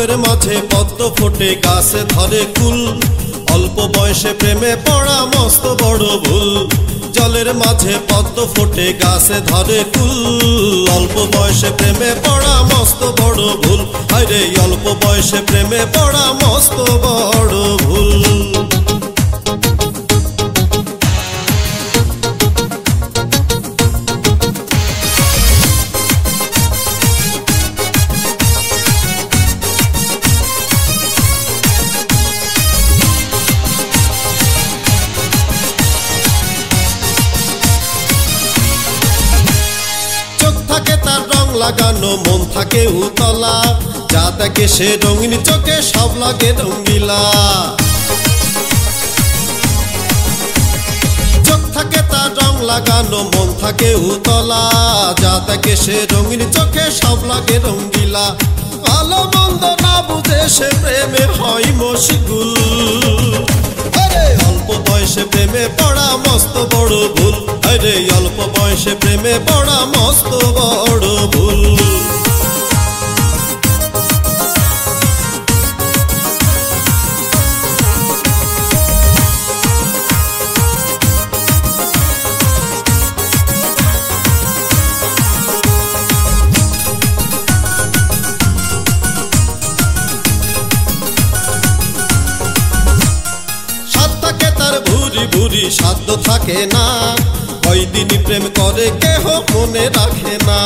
জলের মাঝে পদ্ম ফোটে গাছে ধরে কুল, অল্প বয়সে প্রেমে পড়া মস্ত বড় ভুল। জলের মাঝে পদ্ম ফোটে গাছে ধরে কুল, অল্প বয়সে প্রেমে পড়া মস্ত বড় ভুল। আরে অল্প বয়সে প্রেমে পড়া মস্ত বড় ভুল। তার রং লাগানো, মন থাকে উতলা, যা দেখে সে রঙিন চোখে সব লাগে রঙ্গিলা। চোখ থাকে তার রং লাগানো, মন থাকে উতলা, যা দেখে সে রঙিন চোখে সব লাগে রঙ্গিলা। ভালো মন্দ না বুঝে সে প্রেমে হয় মশগুল। অল্প বয়সে প্রেমে পড়া মস্ত বড় ভুল। আরে অল্প বয়সে প্রেমে পড়া মস্ত বড় ভুল। ভুরি সাধ্য থাকে না, কয়দিন প্রেম করে কেহ মনে রাখে না।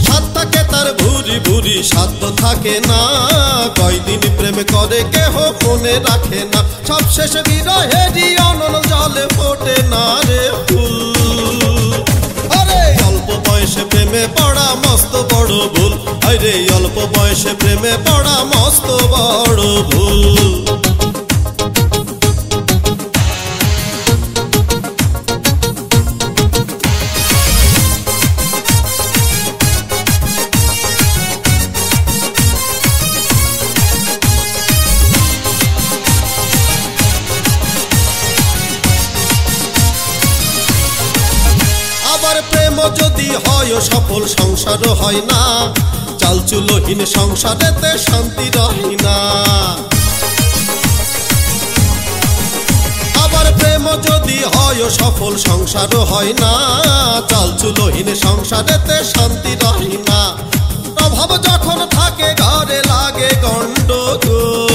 সাত থাকে তার ভুরি ভুরি সাধ্য থাকে না, কয়দিন প্রেম করে কেহ মনে রাখে না। সব শেষ বিরহেরই অনল জলে ফোটে না রে ফুল। আরে অল্প বয়সে প্রেমে পড়া মস্ত বড় ভুল। আরে অল্প বয়সে প্রেমে পড়া মস্ত বড় ভুল। আবার প্রেম যদি হয় সফল, সংসার হয় না, চালচুলহীন সংসারেতে শান্তি রহি না। আবার প্রেম যদি হয় সফল, সংসার হয় না, চালচুলহীন সংসারেতে শান্তি রহি না। প্রভাব যখন থাকে ঘরে লাগে গন্ডগোল।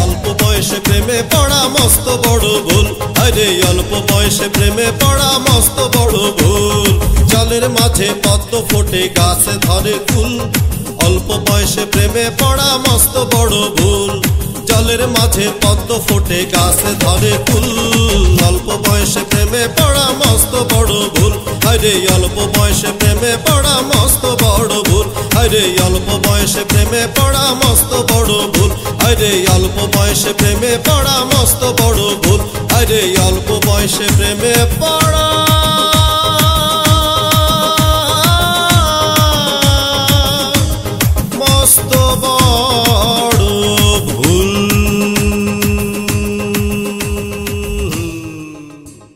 অল্প বয়সে প্রেমে পড়া মস্ত বড় ভুল। আরে অল্প বয়সে প্রেমে পড়া মস্ত বড় ভুল। জলের মাঝে পদ্ম ফোটে গাছে ধরে কুল, অল্প বয়সে প্রেমে পড়া মস্ত বড় ভুল। জলের মাঝে পদ্ম ফোটে গাছে ধরে কুল, অল্প বয়সে প্রেমে পড়া মস্ত বড় ভুল। আরে অল্প বয়সে প্রেমে পড়া মস্ত বড় ভুল। আরে অল্প বয়সে প্রেমে পড়া মস্ত বড় ভুল। আরে অল্প বয়সে প্রেমে পড়া মস্ত বড় ভুল। আরে অল্প বয়সে প্রেমে পড়া